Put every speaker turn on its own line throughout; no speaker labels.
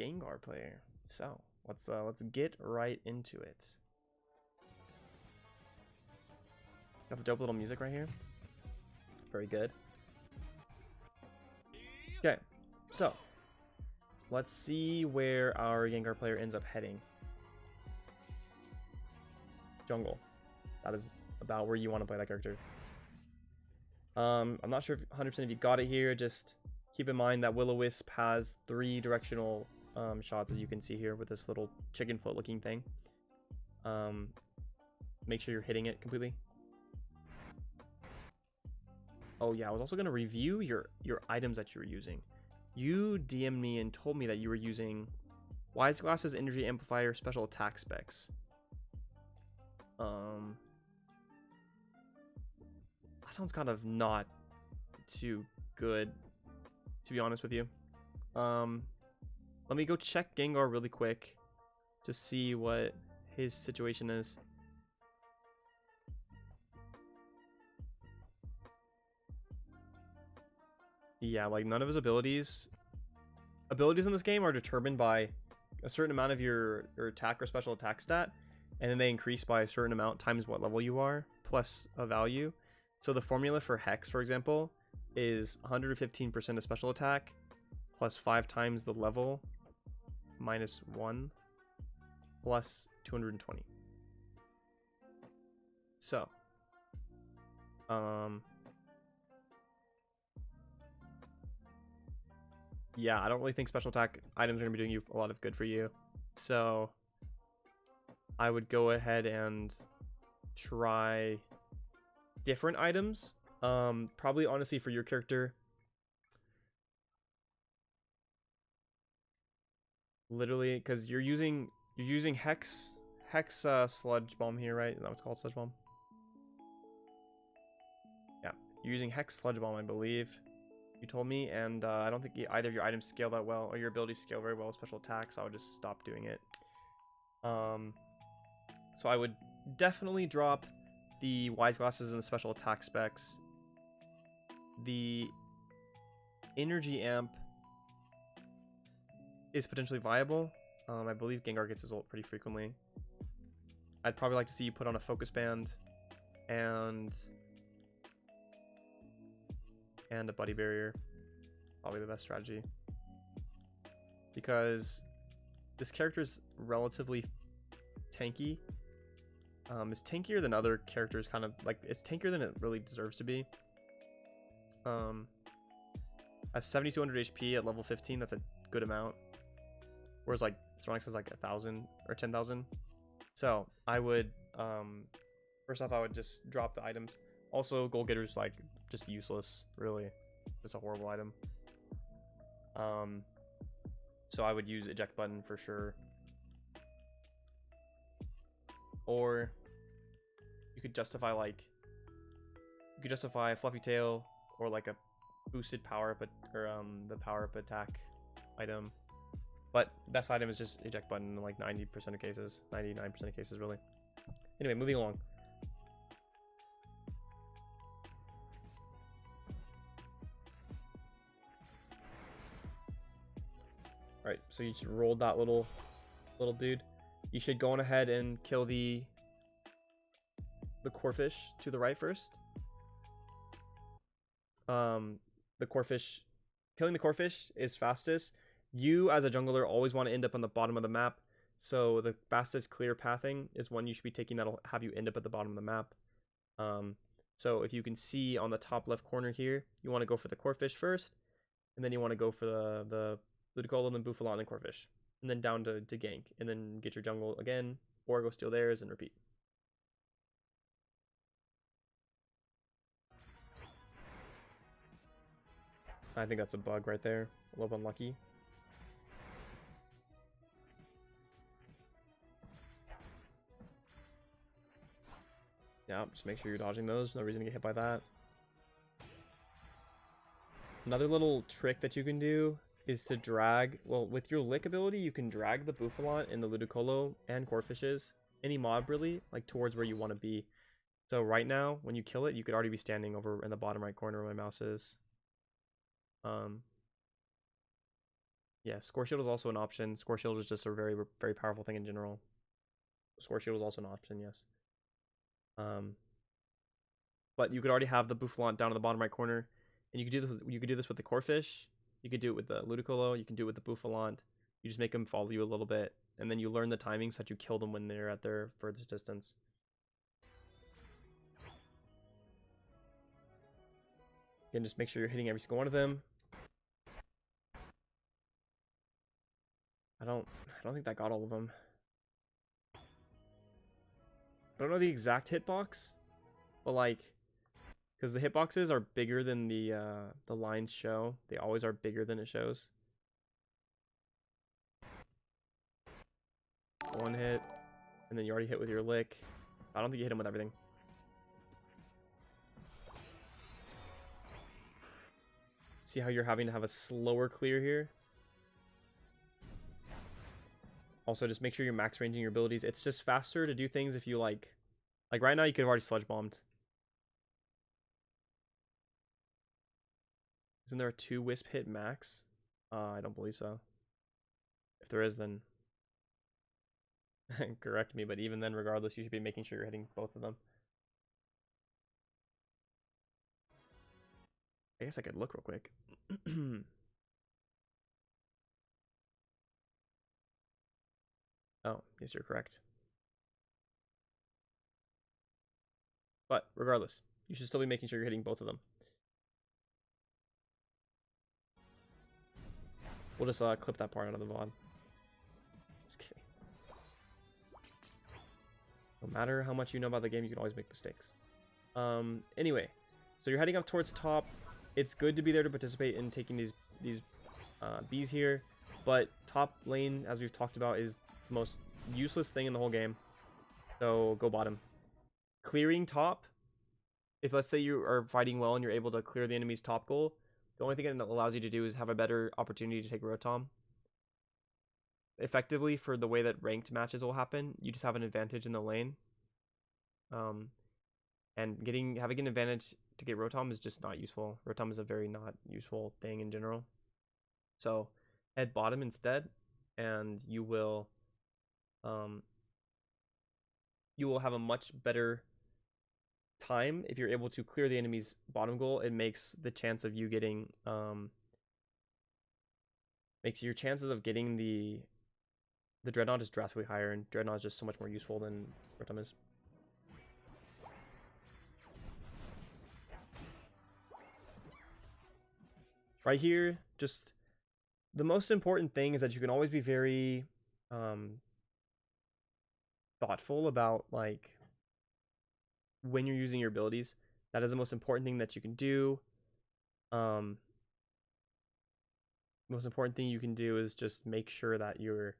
Gengar player. So let's get right into it. Got the dope little music right here. Very good. Okay, so let's see where our Gengar player ends up heading. Jungle. That is about where you want to play that character. I'm not sure if 100% if you got it here. Just keep in mind that Will-O-Wisp has 3 directional shots, as you can see here with this little chicken foot looking thing. Make sure you're hitting it completely. Oh yeah, I was also going to review your items that you were using. You DM'd me and told me that you were using Wise Glasses, Energy Amplifier, Special Attack Specs. That sounds kind of not too good, to be honest with you. Let me go check Gengar really quick to see what his situation is. Yeah, like none of his abilities in this game are determined by a certain amount of your attack or special attack stat, and then they increase by a certain amount times what level you are plus a value. So the formula for Hex, for example, is 115% of special attack plus 5 times the level minus 1 plus 220. So yeah, I don't really think special attack items are going to be doing you a lot of good for you. So I would go ahead and try different items. Probably honestly for your character, literally, because you're using Hex Sludge Bomb here, right? Is that what it's called, Sludge Bomb? Yeah, you're using Hex Sludge Bomb, I believe you told me, and I don't think either of your items scale that well, or your abilities scale very well with special attacks, so I would just stop doing it. So I would definitely drop the Wise Glasses and the special attack specs. The Energy Amp is potentially viable. I believe Gengar gets his ult pretty frequently. I'd probably like to see you put on a Focus Band and a Buddy Barrier. Probably the best strategy. Because this character is relatively tanky. It's tankier than other characters, kind of like it's tankier than it really deserves to be. At 7200 HP at level 15, that's a good amount. Whereas like Snorlax has like 1,000 or 10,000. So I would first off I would just drop the items. Also, Gold Getter's like just useless, really. Just a horrible item. So I would use eject button for sure. Or you could justify Fluffy Tail or like a boosted power up or the power up attack item. But best item is just eject button in like 90% of cases, 99% of cases really. Anyway, moving along. Alright, so you just rolled that little dude. You should go on ahead and kill the Corphish to the right first. The Corphish, killing the Corphish is fastest. You as a jungler always want to end up on the bottom of the map, so the fastest clear pathing is one you should be taking that'll have you end up at the bottom of the map. So if you can see on the top left corner here, you want to go for the Corphish first, and then you want to go for the Ludicolo, then Buffalant, and then Corphish, and then down to gank, and then get your jungle again, or go steal theirs and repeat. I think that's a bug right there. A little unlucky. Yeah, just make sure you're dodging those. No reason to get hit by that. Another little trick that you can do is to drag, well, with your lick ability, you can drag the Buffalant and the Ludicolo and Corphishes, any mob really, like towards where you want to be. So right now, when you kill it, you could already be standing over in the bottom right corner where my mouse is. Yeah, Score Shield is also an option. Score Shield is just a very, very powerful thing in general. Score Shield is also an option, yes. But you could already have the Boufflant down in the bottom right corner, and you could do this. You could do this with the Corphish. You could do it with the Ludicolo. You can do it with the Boufflant. You just make them follow you a little bit, and then you learn the timing so that you kill them when they're at their furthest distance. Again, just make sure you're hitting every single one of them. I don't think that got all of them. I don't know the exact hitbox, but like, because the hitboxes are bigger than the lines show. They always are bigger than it shows. One hit, and then you already hit with your lick. I don't think you hit him with everything. See how you're having to have a slower clear here? Also, just make sure you're max ranging your abilities. It's just faster to do things if you like right now you could have already sludge bombed. Isn't there a 2 wisp hit max? I don't believe so. If there is, then correct me, but even then, regardless, you should be making sure you're hitting both of them. I guess I could look real quick. Oh, yes, you're correct. But regardless, you should still be making sure you're hitting both of them. We'll just clip that part out of the VOD. Just kidding. No matter how much you know about the game, you can always make mistakes. Anyway, so you're heading up towards top. It's good to be there to participate in taking these bees here, but top lane, as we've talked about, is the most useless thing in the whole game. So go bottom. Clearing top, if let's say you are fighting well and you're able to clear the enemy's top goal, the only thing it allows you to do is have a better opportunity to take Rotom. Effectively, for the way that ranked matches will happen, you just have an advantage in the lane. And having an advantage to get Rotom is just not useful. Rotom is a very not useful thing in general. So head bottom instead, and you will have a much better time if you're able to clear the enemy's bottom goal. It makes the chance of you getting makes your chances of getting the Dreadnought is drastically higher, and Dreadnought is just so much more useful than Rotom is. Right here, just the most important thing is that you can always be very thoughtful about like when you're using your abilities. That is the most important thing that you can do. Most important thing you can do is just make sure that you're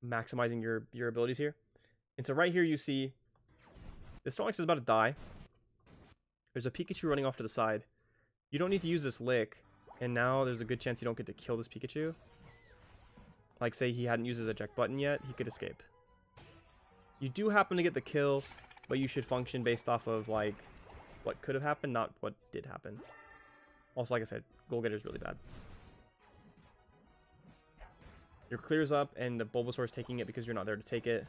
maximizing your abilities here. And so right here you see the Snorlax is about to die. There's a Pikachu running off to the side. You don't need to use this lick, and now there's a good chance you don't get to kill this Pikachu. Like, say he hadn't used his eject button yet, he could escape. You do happen to get the kill, but you should function based off of, like, what could have happened, not what did happen. Also, like I said, Goal Getter is really bad. Your clear's up, and the Bulbasaur's taking it because you're not there to take it.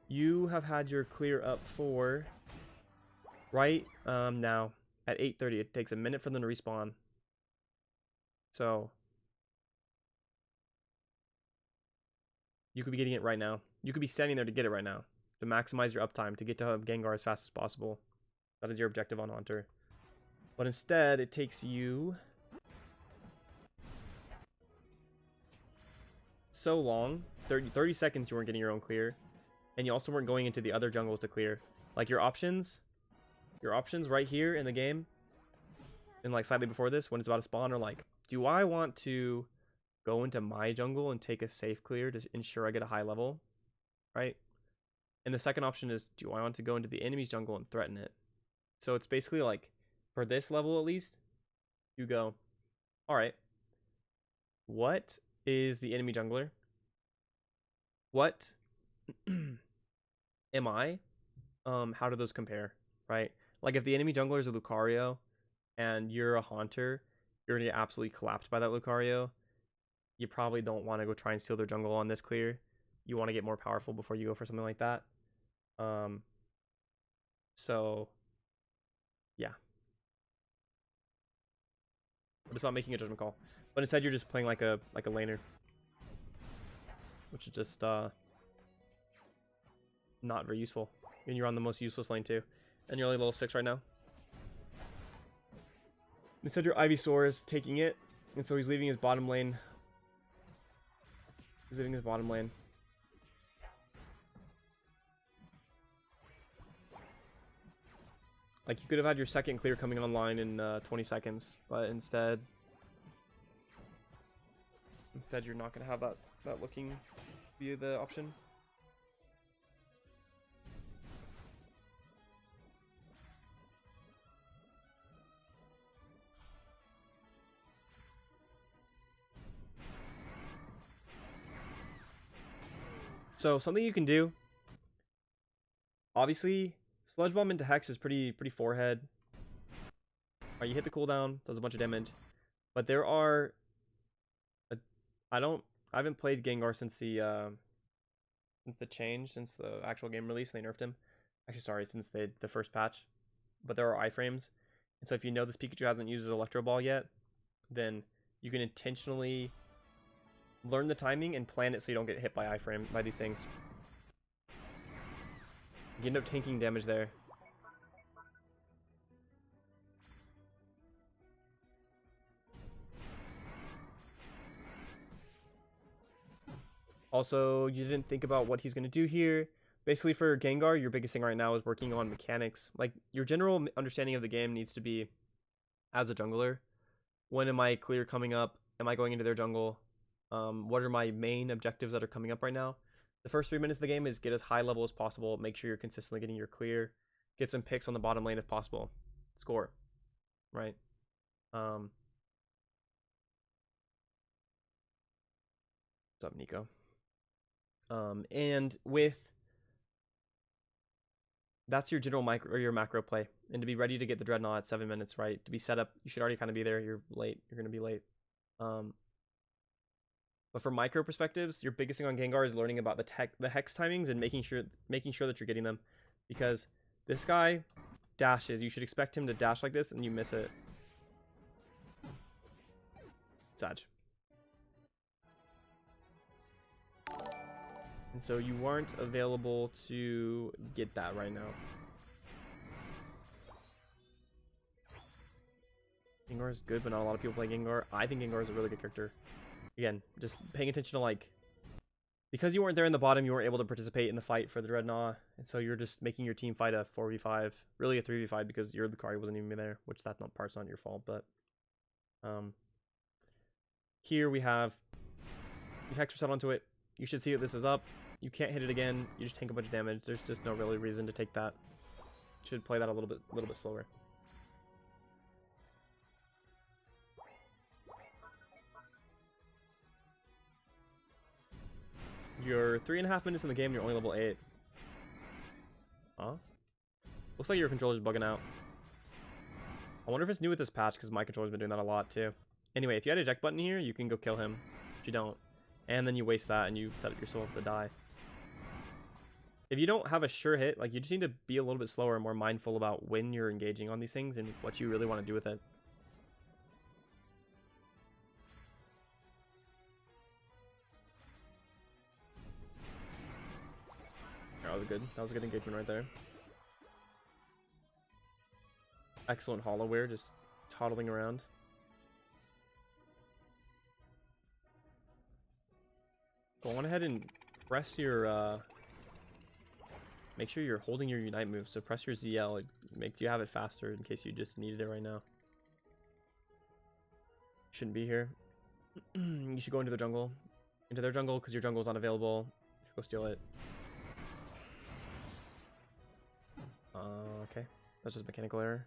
You have had your clear up for right now at 8:30. It takes a minute for them to respawn. So you could be getting it right now. You could be standing there to get it right now, to maximize your uptime, to get to Gengar as fast as possible. That is your objective on Haunter. But instead, it takes you so long. 30 seconds you weren't getting your own clear. And you also weren't going into the other jungles to clear. Like, your options right here in the game, and like slightly before this, when it's about to spawn, are like, do I want to go into my jungle and take a safe clear to ensure I get a high level, right? And the second option is, do I want to go into the enemy's jungle and threaten it? So it's basically like, for this level at least, you go, all right, what is the enemy jungler? What am I? How do those compare, right? Like, if the enemy jungler is a Lucario and you're a Haunter, you're gonna get absolutely collapsed by that Lucario. You probably don't want to go try and steal their jungle on this clear. You want to get more powerful before you go for something like that. So yeah, it's about making a judgment call. But instead, you're just playing like a laner, which is just not very useful. And you're on the most useless lane too, and you're only level 6 right now. Instead, your Ivysaur is taking it, and so he's leaving his bottom lane. He's leaving his bottom lane. Like, you could have had your second clear coming online in 20 seconds, but instead you're not going to have that looking be the option. So something you can do, obviously, Sludge Bomb into Hex is pretty forehead. Alright, you hit the cooldown, does a bunch of damage, but there are I haven't played Gengar since the change, since the actual game release. They nerfed him. Actually, sorry, since the first patch. But there are iframes, and so if you know this Pikachu hasn't used his Electro Ball yet, then you can intentionally learn the timing and plan it so you don't get hit by iframe by these things. You end up tanking damage there. Also, you didn't think about what he's going to do here. Basically, for Gengar, your biggest thing right now is working on mechanics. Like, your general understanding of the game needs to be, as a jungler, when am I clear coming up? Am I going into their jungle? What are my main objectives that are coming up right now? The first 3 minutes of the game is get as high level as possible. Make sure you're consistently getting your clear. Get some picks on the bottom lane if possible. Score. Right? What's up, Nico? And with that's your general micro or your macro play, and to be ready to get the Dreadnought at 7 minutes, right? To be set up, you should already kind of be there. You're late. You're gonna be late. But for micro perspectives, your biggest thing on Gengar is learning about the hex timings and making sure that you're getting them, because this guy dashes. You should expect him to dash like this, and you miss it. Sag. And so you weren't available to get that right now. Gengar is good, but not a lot of people play Gengar. I think Gengar is a really good character. Again, just paying attention to, like, because you weren't there in the bottom, you weren't able to participate in the fight for the Dreadnought, and so you're just making your team fight a 4v5, really a 3v5, because your Lucario wasn't even there, which that part's not your fault. But here we have you Hex Reset onto it. You should see that this is up. You can't hit it again. You just take a bunch of damage. There's just no really reason to take that. Should play that a little bit slower. You're 3.5 minutes in the game. You're only level 8. Huh? Looks like your controller's bugging out. I wonder if it's new with this patch, because my controller's been doing that a lot too. Anyway, if you had a eject button here, you can go kill him. But you don't. And then you waste that and you set up yourself to die. If you don't have a sure hit, like, you just need to be a little bit slower and more mindful about when you're engaging on these things and what you really want to do with it. That was good. That was a good engagement right there. Excellent Hollowware, just toddling around. Go on ahead and press your make sure you're holding your Unite move. So press your ZL. It makes you have it faster in case you just needed it right now. Shouldn't be here. You should go into the jungle. Into their jungle, because your jungle is unavailable. You should go steal it. Okay. That's just mechanical error.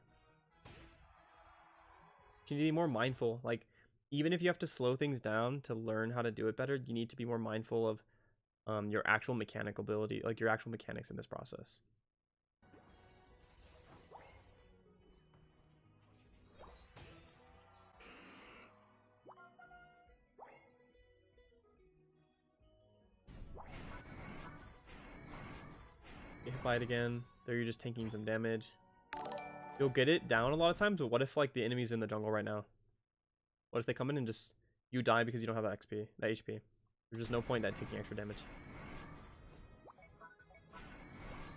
You need to be more mindful. Like, even if you have to slow things down to learn how to do it better, you need to be more mindful of your actual mechanical ability, like your actual mechanics in this process. Get hit by it again. There you're just taking some damage. You'll get it down a lot of times, but what if like the enemy's in the jungle right now? What if they come in and just you die because you don't have that XP, that HP? There's just no point in taking extra damage.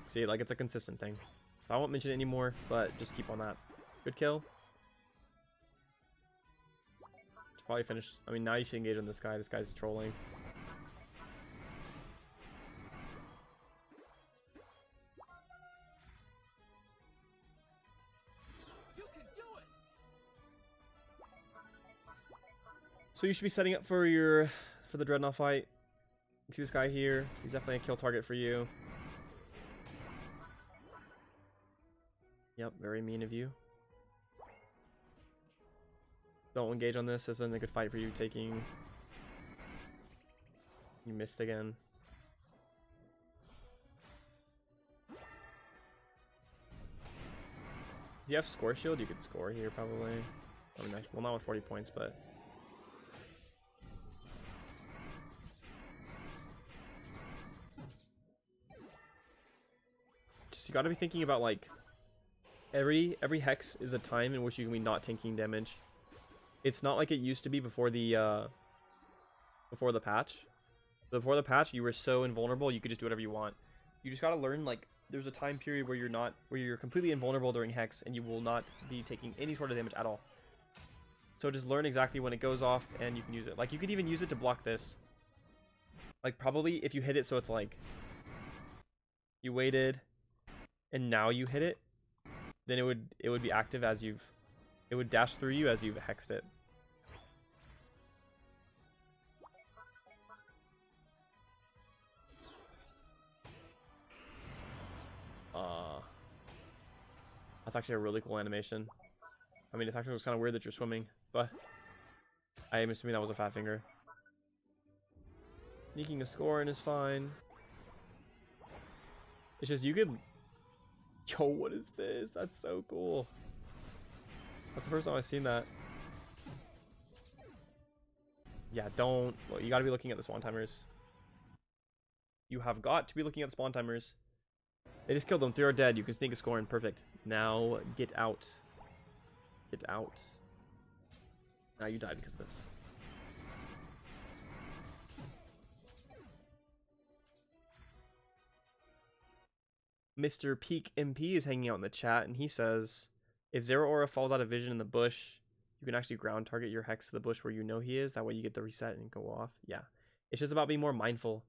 See, like it's a consistent thing. So I won't mention it anymore, but just keep on that. Good kill. Should probably finish. I mean, now you should engage on this guy. This guy's trolling. So you should be setting up for the Dreadnought fight. You see this guy here? He's definitely a kill target for you. Yep, very mean of you. Don't engage on this. This isn't a good fight for you taking. You missed again. If you have score shield, you could score here probably. I mean, well, not with 40 points, but. Just you got to be thinking about like every hex is a time in which you can be not taking damage. It's not like it used to be before the patch. Before the patch, you were so invulnerable you could just do whatever you want. You just got to learn like there's a time period where you're completely invulnerable during hex and you will not be taking any sort of damage at all. So just learn exactly when it goes off and you can use it. Like you could even use it to block this. Like probably if you hit it so it's like you waited and now you hit it, then it would be active as it would dash through you as you've hexed it. That's actually a really cool animation. I mean, it's actually kind of weird that you're swimming, but I am assuming that was a fat finger. Sneaking a score in is fine. It's just you could. Yo, what is this? That's so cool. That's the first time I've seen that. Yeah, don't. Well, you gotta be looking at the spawn timers. You have got to be looking at the spawn timers. They just killed them. 3 are dead. You can sneak a score in. Perfect. Now get out. Get out. Now you die because of this. Mr. Peak MP is hanging out in the chat, and he says, if Zero Aura falls out of vision in the bush, you can actually ground target your hex to the bush where you know he is. That way you get the reset and go off. Yeah. It's just about being more mindful.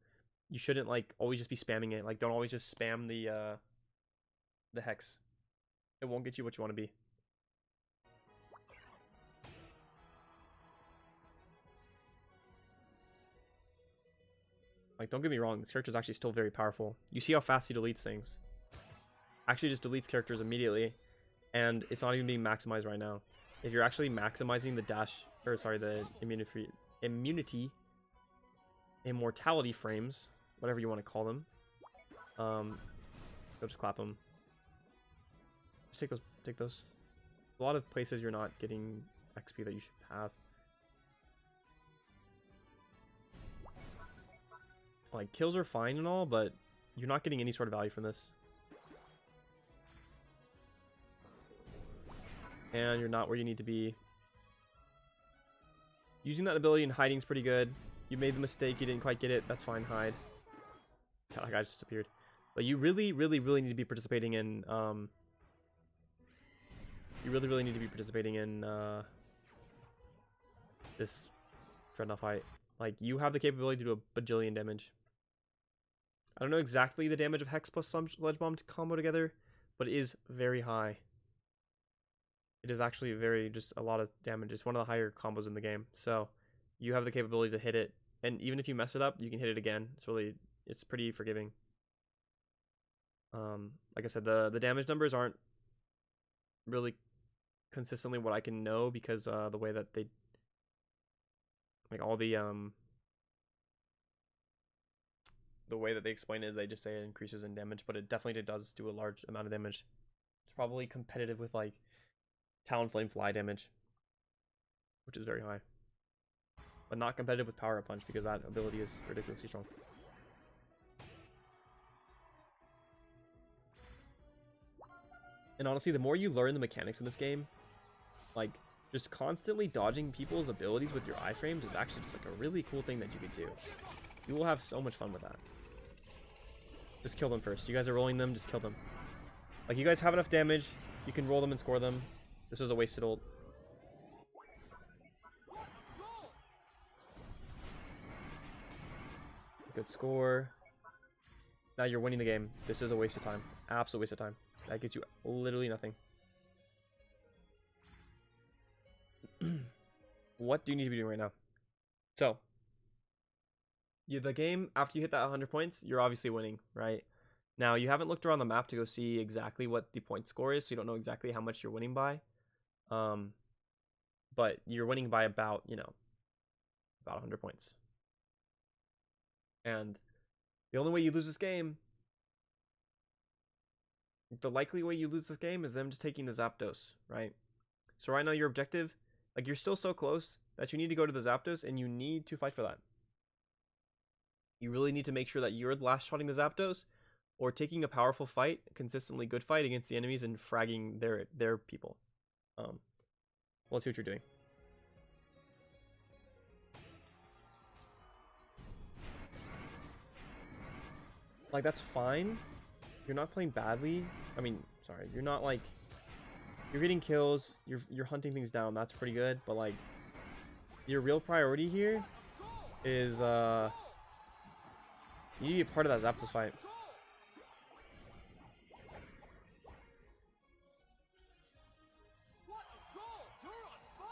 You shouldn't like always just be spamming it. Like don't always just spam the hex. It won't get you what you want to be. Like don't get me wrong, this character is actually still very powerful. You see how fast he deletes things. Actually just deletes characters immediately, and it's not even being maximized right now. If you're actually maximizing the dash, or sorry, the immunity, immortality frames, whatever you want to call them, you'll just clap them. Just take those. A lot of places you're not getting XP that you should have. Like kills are fine and all, but you're not getting any sort of value from this. And you're not where you need to be. Using that ability and hiding is pretty good. You made the mistake, you didn't quite get it, that's fine, hide. God, that guy just disappeared. But you really need to be participating in you really need to be participating in this Dreadnought fight. Like you have the capability to do a bajillion damage. I don't know exactly the damage of Hex plus Sludge Bomb combo together, but it is very high. It is actually just a lot of damage. It's one of the higher combos in the game. So you have the capability to hit it, and even if you mess it up, you can hit it again. It's pretty forgiving. Like I said, the damage numbers aren't really consistently what I can know because the way that they like all the way that they explain it, they just say it increases in damage, but it definitely does do a large amount of damage. It's probably competitive with like Talonflame Fly damage, which is very high, but not competitive with Power Up Punch because that ability is ridiculously strong. And honestly, the more you learn the mechanics in this game, like, just constantly dodging people's abilities with your iframes is actually just like a really cool thing that you could do. You will have so much fun with that. Just kill them first. You guys are rolling them, just kill them. Like, you guys have enough damage, you can roll them and score them. This was a wasted ult. Good score. Now you're winning the game. This is a waste of time. Absolute waste of time. That gets you literally nothing. What do you need to be doing right now? So, the game, after you hit that 100 points, you're obviously winning, right? Now, you haven't looked around the map to go see exactly what the point score is, so you don't know exactly how much you're winning by. But you're winning by about, you know, about 100 points. And the only way you lose this game, the likely way you lose this game is them just taking the Zapdos, right? So right now your objective, like, you're still so close that you need to go to the Zapdos and you need to fight for that. You really need to make sure that you're last shotting the Zapdos or taking a powerful fight, consistently good fight against the enemies and fragging their people. Let's see what you're doing. Like, that's fine. You're not playing badly. I mean, sorry, you're not like, you're getting kills, you're hunting things down. That's pretty good, but like, your real priority here is you need to be a part of that Zapdos fight.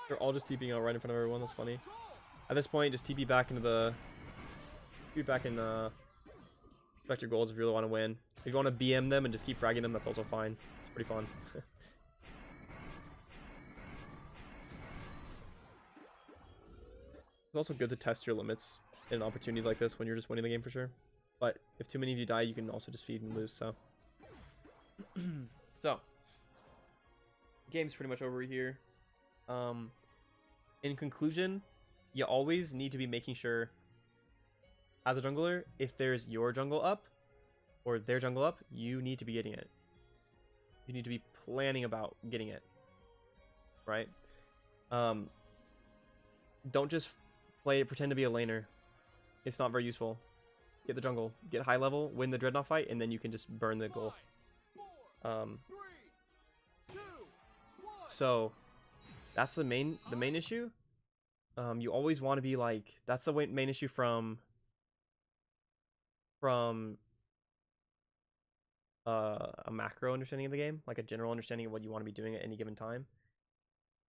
They're all just TPing out right in front of everyone. That's funny. At this point, just TP back into the, protect your goals if you really want to win. If you want to BM them and just keep fragging them, that's also fine. It's pretty fun. It's also good to test your limits in opportunities like this when you're just winning the game for sure. But if too many of you die, you can also just feed and lose, so. So, game's pretty much over here. In conclusion, you always need to be making sure, as a jungler, if there's your jungle up or their jungle up, you need to be getting it. You need to be planning about getting it, right? Don't just pretend to be a laner. It's not very useful. Get the jungle, get high level, win the Dreadnought fight, and then you can just burn the goal. So that's the main issue. You always want to be like, that's the main issue from a macro understanding of the game, like a general understanding of what you want to be doing at any given time.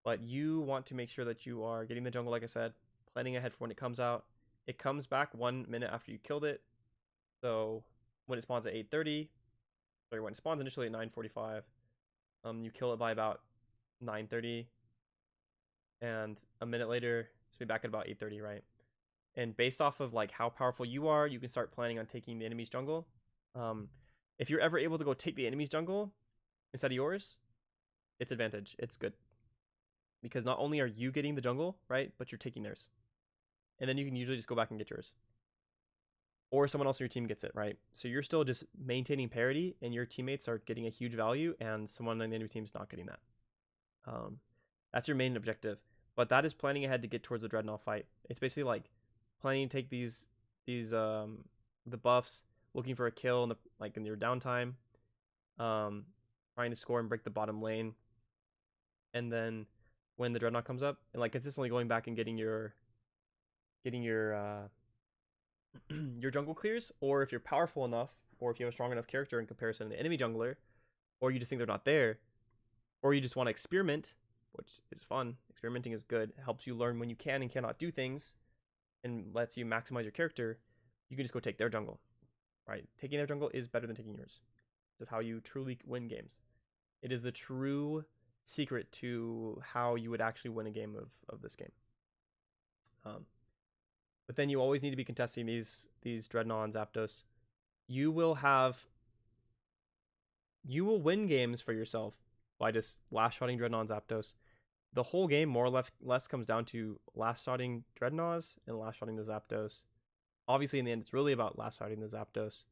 But you want to make sure that you are getting the jungle, like I said, planning ahead for when it comes out. It comes back 1 minute after you killed it. So when it spawns at 8:30, sorry, when it spawns initially at 9:45, you kill it by about 9:30, and a minute later it's be back at about 8:30, right? And based off of like how powerful you are, you can start planning on taking the enemy's jungle. If you're ever able to go take the enemy's jungle instead of yours, it's advantage. It's good. Because not only are you getting the jungle, right, but you're taking theirs. And then you can usually just go back and get yours. Or someone else on your team gets it, right? So you're still just maintaining parity, and your teammates are getting a huge value, and someone on the enemy team is not getting that. That's your main objective. But that is planning ahead to get towards the Dreadnought fight. It's basically like planning to take the buffs, looking for a kill in in your downtime, trying to score and break the bottom lane, and then when the Dreadnought comes up, and like consistently going back and getting your your jungle clears. Or if you're powerful enough, or if you have a strong enough character in comparison to the enemy jungler, or you just think they're not there, or you just want to experiment, which is fun. Experimenting is good. It helps you learn when you can and cannot do things, and lets you maximize your character. You can just go take their jungle, right? Taking their jungle is better than taking yours. That's how you truly win games. It is the true secret to how you would actually win a game of this game. But then you always need to be contesting these Dreadnought and Zapdos. You will win games for yourself by just last shotting Dreadnought and Zapdos. The whole game more or less comes down to last shotting Dreadnoughts and last shotting the Zapdos. Obviously, in the end, it's really about last shotting the Zapdos.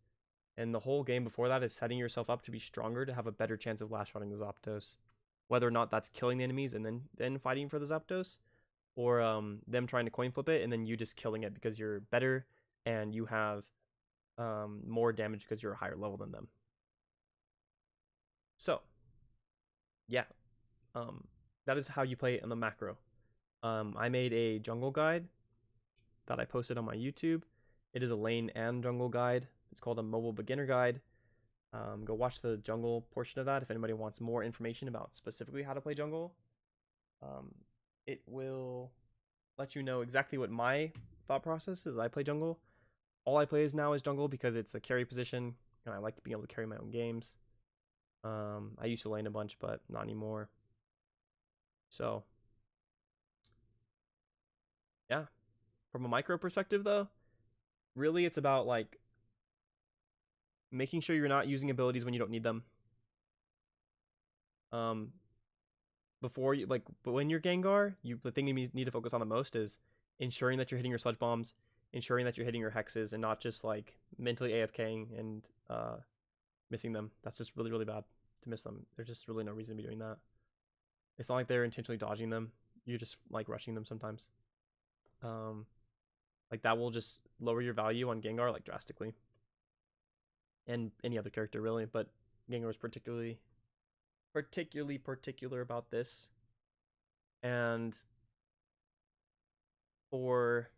And the whole game before that is setting yourself up to be stronger to have a better chance of last shotting the Zapdos. Whether or not that's killing the enemies and then fighting for the Zapdos, or them trying to coin flip it and then you just killing it because you're better and you have more damage because you're a higher level than them. So, yeah, that is how you play it on the macro. I made a jungle guide that I posted on my YouTube. It is a lane and jungle guide. It's called a mobile beginner guide. Go watch the jungle portion of that if anybody wants more information about specifically how to play jungle. It will let you know exactly what my thought process is. I play jungle. All I play is now is jungle because it's a carry position and I like to be able to carry my own games. I used to lane a bunch, but not anymore. So, yeah. From a micro perspective, though, really it's about like making sure you're not using abilities when you don't need them. Before you but when you're Gengar, the thing you need to focus on the most is ensuring that you're hitting your sludge bombs, ensuring that you're hitting your hexes, and not just like mentally AFKing and missing them. That's just really, really bad to miss them. There's just really no reason to be doing that. It's not like they're intentionally dodging them. You're just like rushing them sometimes. Like that will just lower your value on Gengar like drastically. And any other character really, but Gengar is particularly particular about this. And for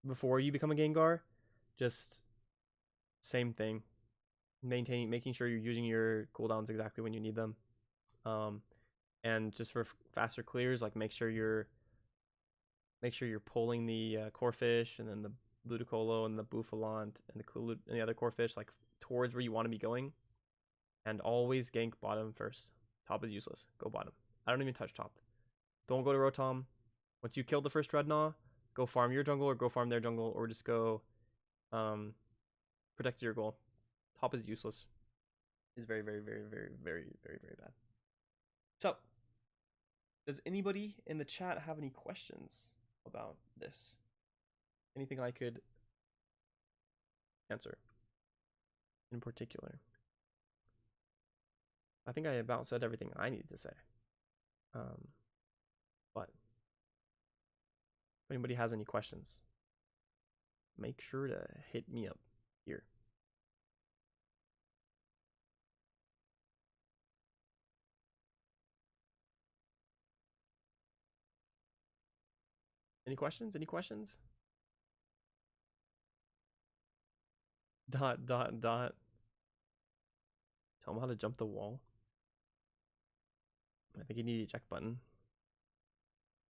before you become a Gengar, just same thing. Making sure you're using your cooldowns exactly when you need them. And just for faster clears, like make sure you're pulling the Corphish and then the Ludicolo and the Buffalant and the other Corphish like towards where you want to be going. And always gank bottom first. Top is useless. Go bottom. I don't even touch top. Don't go to Rotom. Once you kill the first Dreadnought, go farm your jungle or go farm their jungle or just go protect your goal. Top is useless. Is very, very, very, very, very, very, very bad. So, does anybody in the chat have any questions about this? Anything I could answer in particular? I think I about said everything I need to say. But if anybody has any questions, make sure to hit me up here. Any questions? Any questions? Dot. Tell them how to jump the wall. I think you need an eject button.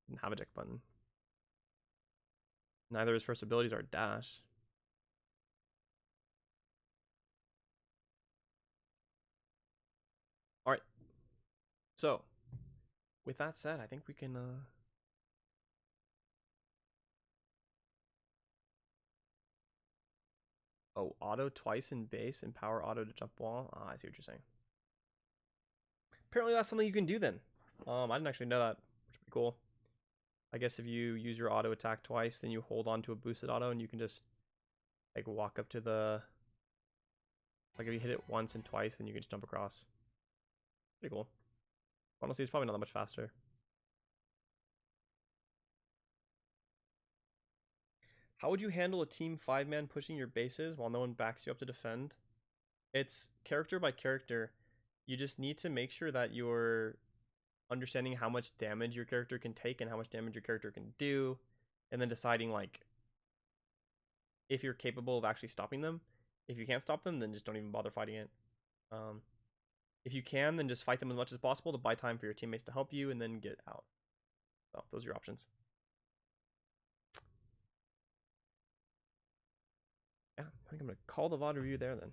Didn't have a eject button. Neither his first abilities are dash. All right. So, with that said, I think we can oh, auto twice in base and power auto to jump wall. Ah, I see what you're saying. Apparently that's something you can do then. I didn't actually know that, which would be cool. I guess if you use your auto attack twice, then you hold on to a boosted auto and you can just like walk up to the, like if you hit it once and twice, then you can just jump across. Pretty cool. Honestly, it's probably not that much faster. How would you handle a team 5-man pushing your bases while no one backs you up to defend? It's character by character. You just need to make sure that you're understanding how much damage your character can take and how much damage your character can do, and then deciding like if you're capable of actually stopping them. If you can't stop them, then just don't even bother fighting it. If you can, then just fight them as much as possible to buy time for your teammates to help you and then get out. So those are your options. Yeah, I think I'm gonna call the VOD review there then.